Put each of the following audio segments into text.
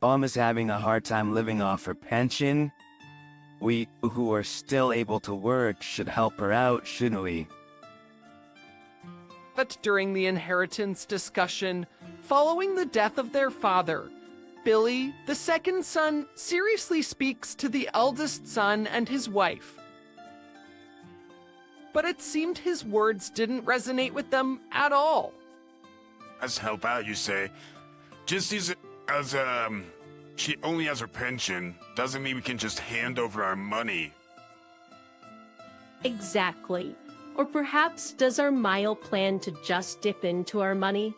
Mom is having a hard time living off her pension. We, who are still able to work, should help her out, shouldn't we? But during the inheritance discussion, following the death of their father, Billy, the second son, seriously speaks to the eldest son and his wife. But it seemed his words didn't resonate with them at all. Let's help out, you say. Just as she only has her pension, doesn't mean we can just hand over our money. Exactly. Or perhaps does our mile plan to just dip into our money?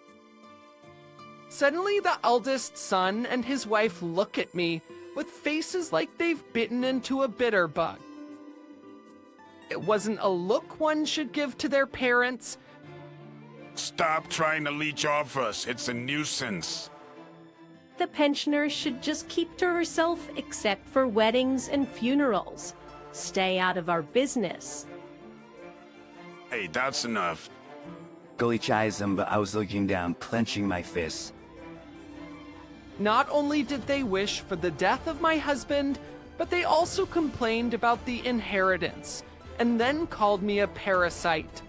Suddenly, the eldest son and his wife look at me with faces like they've bitten into a bitter bug. It wasn't a look one should give to their parents. Stop trying to leech off us. It's a nuisance. The pensioner should just keep to herself except for weddings and funerals. Stay out of our business. Hey, that's enough. Gully chides them, but I was looking down, clenching my fists. Not only did they wish for the death of my husband, but they also complained about the inheritance, and then called me a parasite.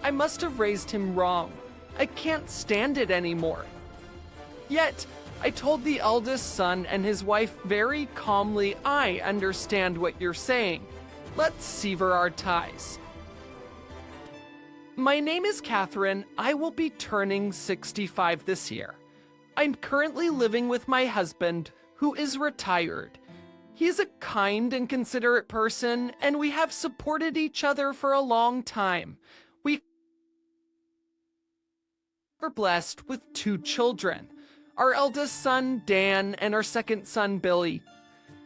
I must have raised him wrong. I can't stand it anymore. Yet, I told the eldest son and his wife very calmly, I understand what you're saying. Let's sever our ties. My name is Catherine. I will be turning 65 this year. I'm currently living with my husband, who is retired. He is a kind and considerate person, and we have supported each other for a long time. We are blessed with 2 children, our eldest son, Dan, and our second son, Billy.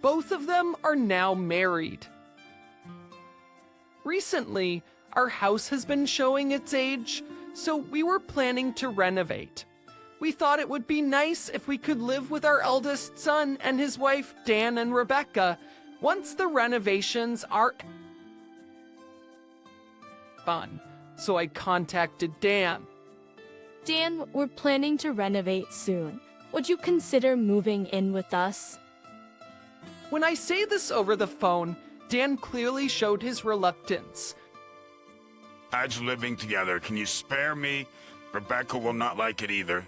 Both of them are now married. Recently, our house has been showing its age, so we were planning to renovate. We thought it would be nice if we could live with our eldest son and his wife, Dan and Rebecca, once the renovations are done. So I contacted Dan. Dan, we're planning to renovate soon. Would you consider moving in with us? When I say this over the phone, Dan clearly showed his reluctance. As living together, can you spare me? Rebecca will not like it either.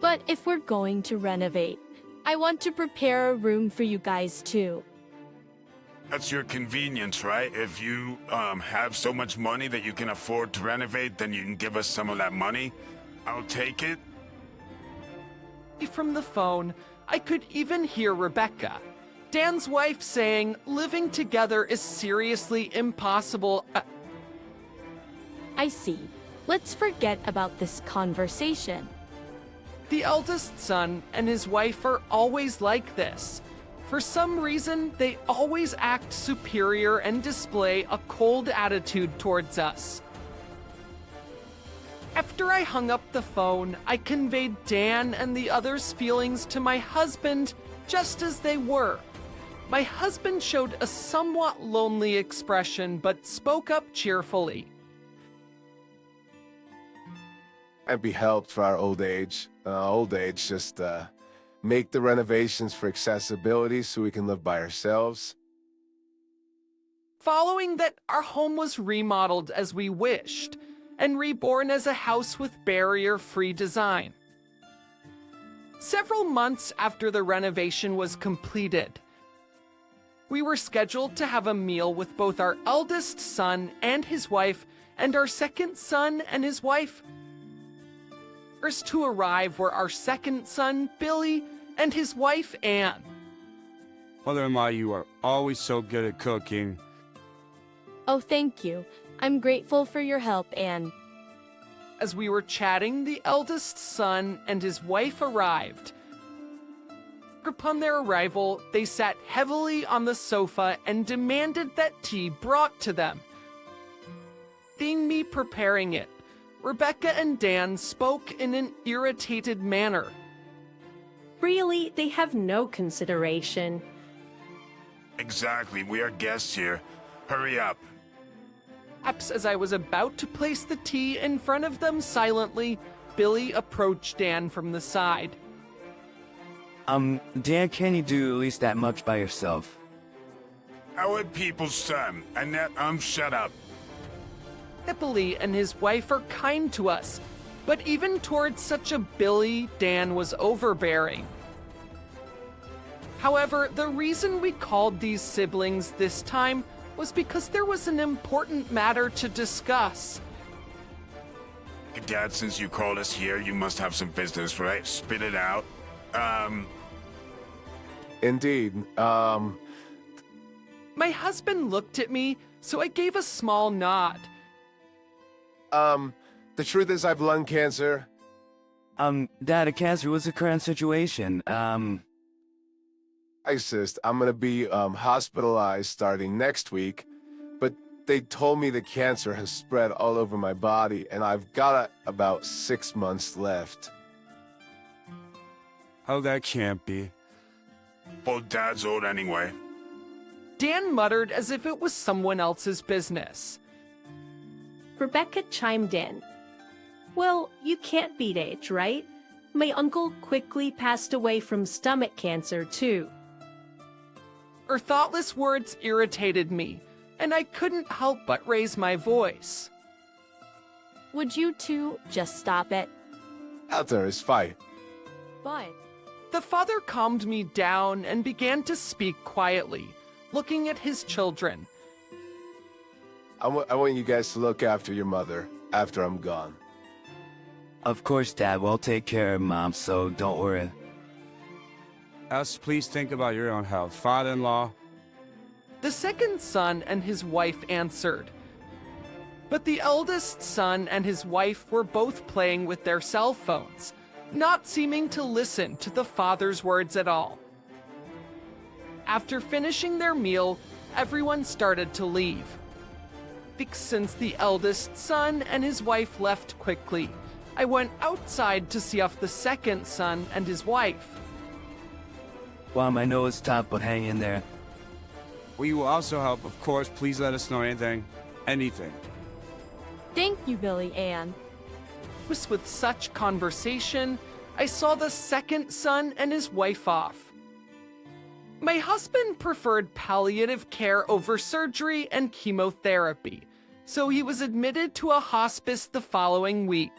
But if we're going to renovate, I want to prepare a room for you guys too. That's your convenience, right? If you have so much money that you can afford to renovate, then you can give us some of that money. I'll take it. From the phone, I could even hear Rebecca, Dan's wife, saying living together is seriously impossible. I see. Let's forget about this conversation. The eldest son and his wife are always like this. For some reason, they always act superior and display a cold attitude towards us. After I hung up the phone, I conveyed Dan and the others' feelings to my husband just as they were. My husband showed a somewhat lonely expression but spoke up cheerfully. And be helped for our old age. Just make the renovations for accessibility so we can live by ourselves. Following that, our home was remodeled as we wished, and reborn as a house with barrier-free design. Several months after the renovation was completed, we were scheduled to have a meal with both our eldest son and his wife, and our second son and his wife. First to arrive were our second son, Billy, and his wife, Anne. Mother-in-law, you are always so good at cooking. Oh, thank you. I'm grateful for your help, Anne. As we were chatting, the eldest son and his wife arrived. Upon their arrival, they sat heavily on the sofa and demanded that tea brought to them. Seeing me preparing it, Rebecca and Dan spoke in an irritated manner. Really, they have no consideration. Exactly, we are guests here. Hurry up. Perhaps as I was about to place the tea in front of them silently, Billy approached Dan from the side. Dan, can you do at least that much by yourself? Our people's son. Annette, shut up. Billy and his wife are kind to us, but even towards such a Billy, Dan was overbearing. However, the reason we called these siblings this time was because there was an important matter to discuss. Dad, since you called us here, you must have some business, right? Spit it out. Indeed. My husband looked at me, so I gave a small nod. The truth is I have lung cancer. Dad, a cancer was a current situation. I insist. I'm gonna be, hospitalized starting next week, but they told me the cancer has spread all over my body, and I've got about 6 months left. Oh, that can't be. Well, Dad's old anyway. Dan muttered as if it was someone else's business. Rebecca chimed in. Well, you can't beat age, right? My uncle quickly passed away from stomach cancer, too. Her thoughtless words irritated me, and I couldn't help but raise my voice. Would you two just stop it? Out there is fight. But The father calmed me down and began to speak quietly, looking at his children. I want you guys to look after your mother after I'm gone. Of course, Dad, we'll take care of Mom, so don't worry. Us, please think about your own health. Father-in-law. The second son and his wife answered. But the eldest son and his wife were both playing with their cell phones, not seeming to listen to the father's words at all. After finishing their meal, everyone started to leave. Since the eldest son and his wife left quickly, I went outside to see off the second son and his wife. Wow, my nose tough, but hang in there. We will also help, of course. Please let us know anything. Anything. thank you, Billy Ann. With such conversation, I saw the second son and his wife off. My husband preferred palliative care over surgery and chemotherapy, so he was admitted to a hospice the following week.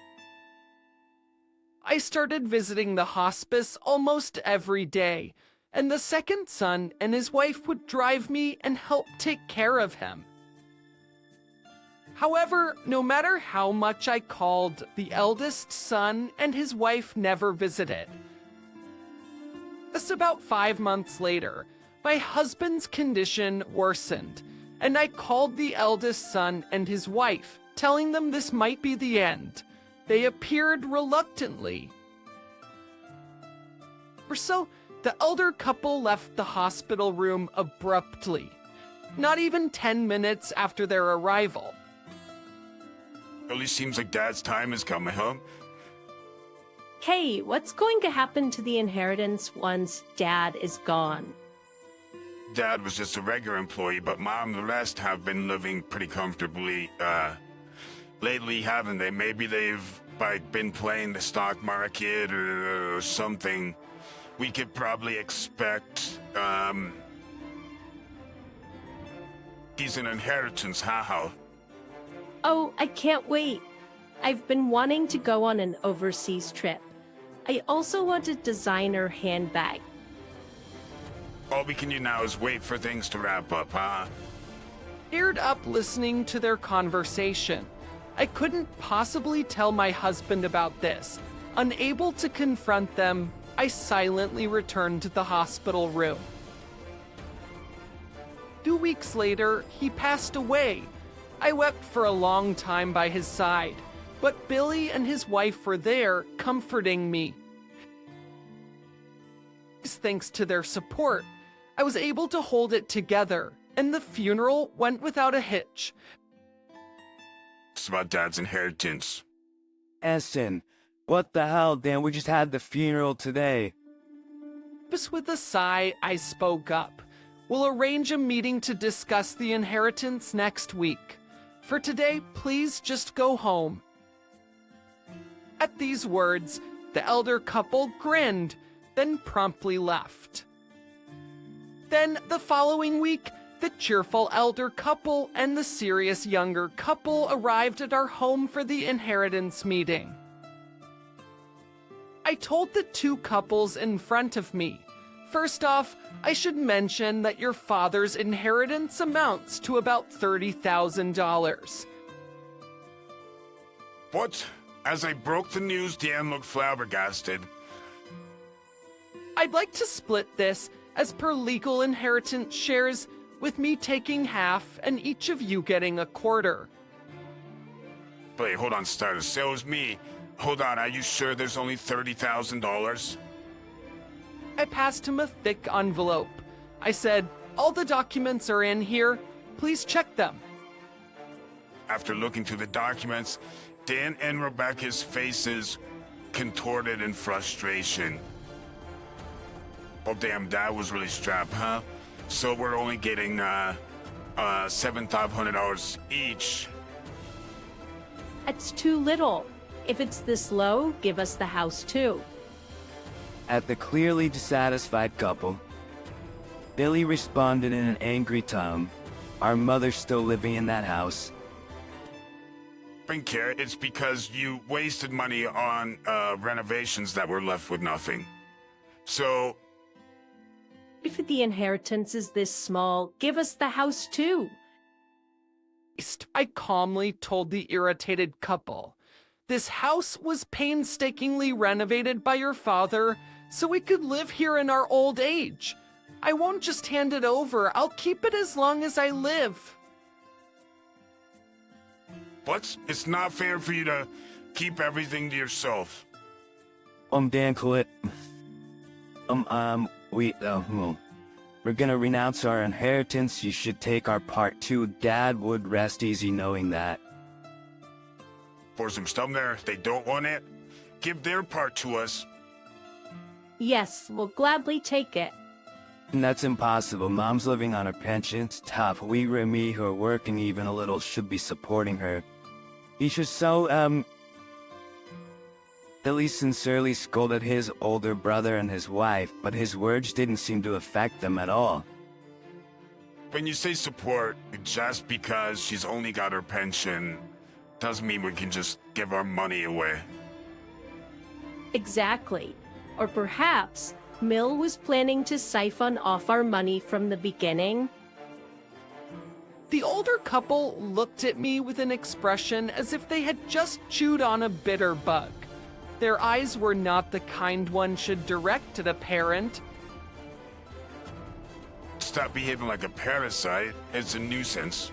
I started visiting the hospice almost every day, and the second son and his wife would drive me and help take care of him. However, no matter how much I called, the eldest son and his wife never visited. Just about 5 months later, my husband's condition worsened, and I called the eldest son and his wife, telling them this might be the end. They appeared reluctantly. So, the elder couple left the hospital room abruptly, not even 10 minutes after their arrival. Really seems like Dad's time is coming, huh? Hey, what's going to happen to the inheritance once Dad is gone? Dad was just a regular employee, but Mom and the rest have been living pretty comfortably, lately, haven't they? Maybe they've, been playing the stock market or something. We could probably expect, he's an inheritance, haha. Oh, I can't wait. I've been wanting to go on an overseas trip. I also want a designer handbag. All we can do now is wait for things to wrap up, huh? Eared up listening to their conversation. I couldn't possibly tell my husband about this. Unable to confront them, I silently returned to the hospital room. 2 weeks later, he passed away. I wept for a long time by his side, but Billy and his wife were there, comforting me. Thanks to their support, I was able to hold it together, and the funeral went without a hitch. It's about Dad's inheritance. Essen, what the hell, Dan? We just had the funeral today. Just with a sigh, I spoke up. We'll arrange a meeting to discuss the inheritance next week. For today, please just go home. At these words, the elder couple grinned, then promptly left. Then, the following week, the cheerful elder couple and the serious younger couple arrived at our home for the inheritance meeting. I told the two couples in front of me, first off, I should mention that your father's inheritance amounts to about $30,000. What? As I broke the news, Dan looked flabbergasted. I'd like to split this as per legal inheritance shares, with me taking half and each of you getting a quarter. Wait, hold on, starter. So is me. Hold on, are you sure there's only $30,000? I passed him a thick envelope. I said, all the documents are in here. Please check them. After looking through the documents, Dan and Rebecca's faces contorted in frustration. Oh damn, Dad was really strapped, huh? So we're only getting $7,500 each. That's too little. If it's this low, give us the house too. At the clearly dissatisfied couple, Billy responded in an angry tone. Our mother's still living in that house. Don't care, it's because you wasted money on renovations that were left with nothing. So, If the inheritance is this small, give us the house too. I calmly told the irritated couple. This house was painstakingly renovated by your father so we could live here in our old age. I won't just hand it over, I'll keep it as long as I live. what? It's not fair for you to keep everything to yourself. Dan quit. We're gonna renounce our inheritance. You should take our part too. Dad would rest easy knowing that. For some stuff there, if they don't want it, give their part to us. Yes, we'll gladly take it. And that's impossible. Mom's living on her pension. It's tough. We and me who are working even a little should be supporting her. He should Billy sincerely scolded his older brother and his wife, but his words didn't seem to affect them at all. When you say support, just because she's only got her pension, doesn't mean we can just give our money away. Exactly. Or perhaps Mill was planning to siphon off our money from the beginning. The older couple looked at me with an expression as if they had just chewed on a bitter bug. Their eyes were not the kind one should direct at a parent. Stop behaving like a parasite. It's a nuisance.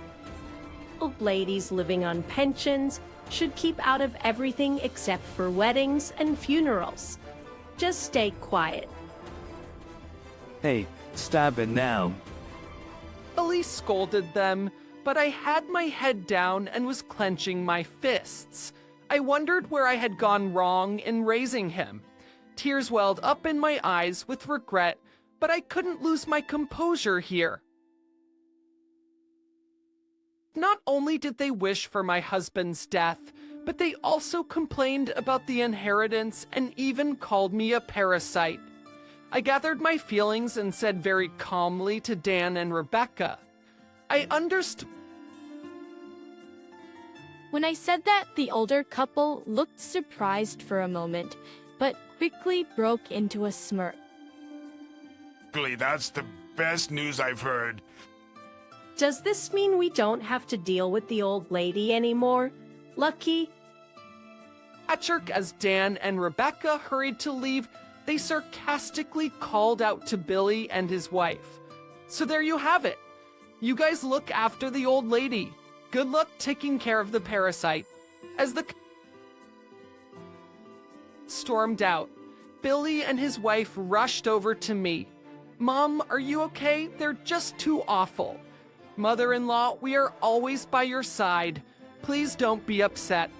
Old ladies living on pensions should keep out of everything except for weddings and funerals. Just stay quiet. Hey, stop it now. Elise scolded them, but I had my head down and was clenching my fists. I wondered where I had gone wrong in raising him. Tears welled up in my eyes with regret, but I couldn't lose my composure here. Not only did they wish for my husband's death, but they also complained about the inheritance and even called me a parasite. I gathered my feelings and said very calmly to Dan and Rebecca, I understood. When I said that, the older couple looked surprised for a moment, but quickly broke into a smirk. Billy, that's the best news I've heard. Does this mean we don't have to deal with the old lady anymore? Lucky? Patrick, as Dan and Rebecca hurried to leave, they sarcastically called out to Billy and his wife. So there you have it. You guys look after the old lady. Good luck taking care of the parasite. As the stormed out, Billy and his wife rushed over to me. Mom, are you okay? They're just too awful. Mother-in-law, we are always by your side. Please don't be upset.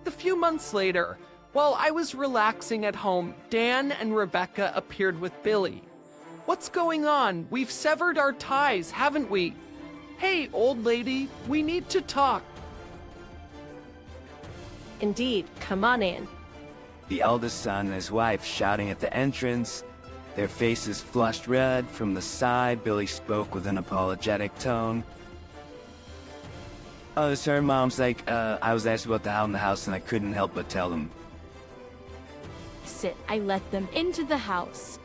A few months later, while I was relaxing at home, Dan and Rebecca appeared with Billy. What's going on? We've severed our ties, haven't we? Hey, old lady, we need to talk. Indeed, come on in. The eldest son and his wife shouting at the entrance, their faces flushed red. From the side, Billy spoke with an apologetic tone. Oh, sorry, Mom's like, I was asked about the house in the house and I couldn't help but tell them. I let them into the house.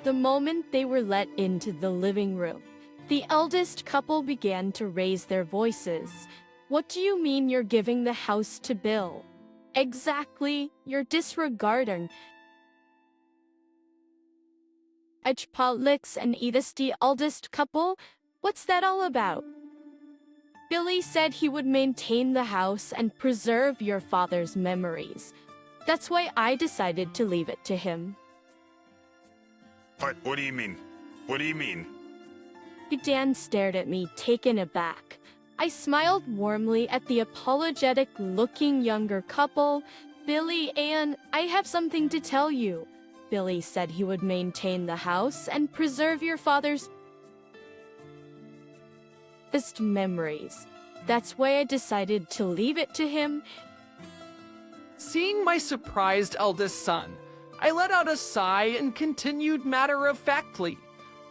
The moment they were let into the living room, the eldest couple began to raise their voices. What do you mean you're giving the house to Bill? Exactly, you're disregarding Alex and Edith, the eldest couple. What's that all about? Billy said he would maintain the house and preserve your father's memories. That's why I decided to leave it to him. But what do you mean? What do you mean? Dan stared at me, taken aback. I smiled warmly at the apologetic-looking younger couple. Billy and I have something to tell you. Billy said he would maintain the house and preserve your father's best memories. That's why I decided to leave it to him. Seeing my surprised eldest son, I let out a sigh and continued matter-of-factly.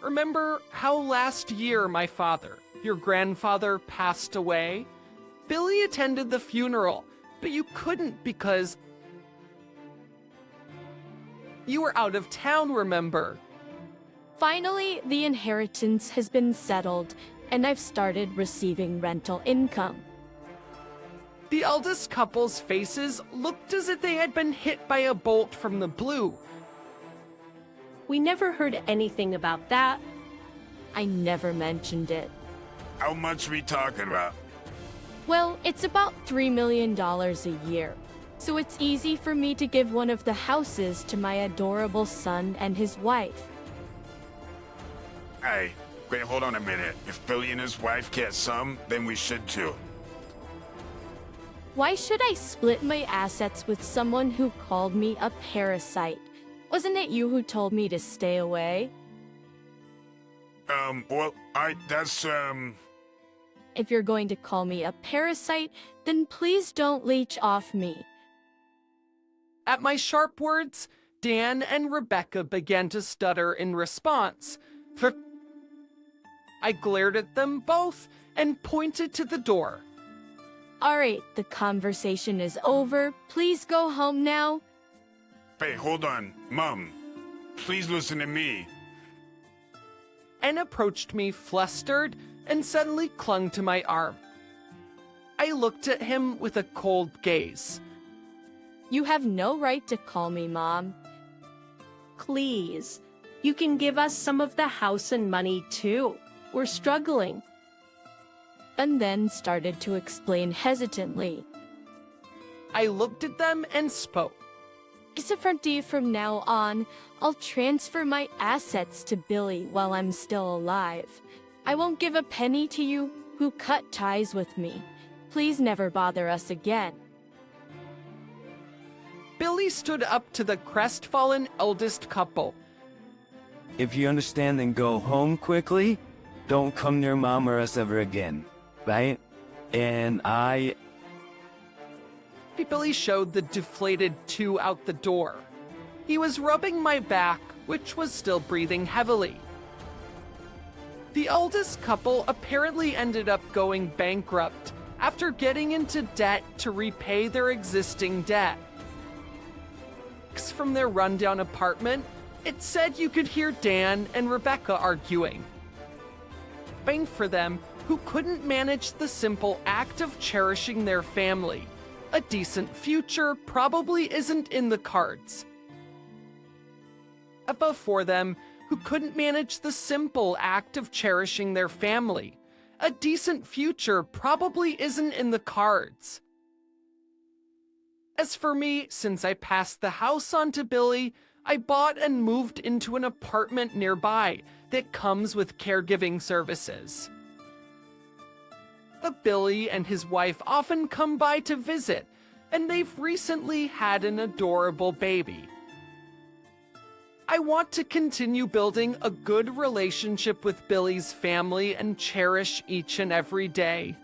Remember how last year my father, your grandfather, passed away? Billy attended the funeral, but you couldn't because you were out of town, remember? Finally, the inheritance has been settled, and I've started receiving rental income. The eldest couple's faces looked as if they had been hit by a bolt from the blue. We never heard anything about that. I never mentioned it. How much we talking about? Well, it's about $3 million a year, so it's easy for me to give one of the houses to my adorable son and his wife. Hey, wait, hold on a minute. If Billy and his wife get some, then we should too. Why should I split my assets with someone who called me a parasite? Wasn't it you who told me to stay away? Well, that's, If you're going to call me a parasite, then please don't leech off me. At my sharp words, Dan and Rebecca began to stutter in response. I glared at them both and pointed to the door. Alright, the conversation is over. Please go home now. hey, hold on. Mom, please listen to me. And approached me flustered and suddenly clung to my arm. I looked at him with a cold gaze. You have no right to call me Mom. Please, you can give us some of the house and money too. We're struggling. And then started to explain hesitantly. I looked at them and spoke. From now on, I'll transfer my assets to Billy while I'm still alive. I won't give a penny to you who cut ties with me. Please never bother us again. Billy stood up to the crestfallen eldest couple. If you understand, then go home quickly. Don't come near Mom or us ever again, right? And Billy showed the deflated two out the door. He was rubbing my back, which was still breathing heavily. The eldest couple apparently ended up going bankrupt after getting into debt to repay their existing debt. From their rundown apartment, it said you could hear Dan and Rebecca arguing. Bang for them who couldn't manage the simple act of cherishing their family. A decent future probably isn't in the cards. Before them, who couldn't manage the simple act of cherishing their family. A decent future probably isn't in the cards. As for me, since I passed the house on to Billy, I bought and moved into an apartment nearby that comes with caregiving services. Billy and his wife often come by to visit, and they've recently had an adorable baby. I want to continue building a good relationship with Billy's family and cherish each and every day.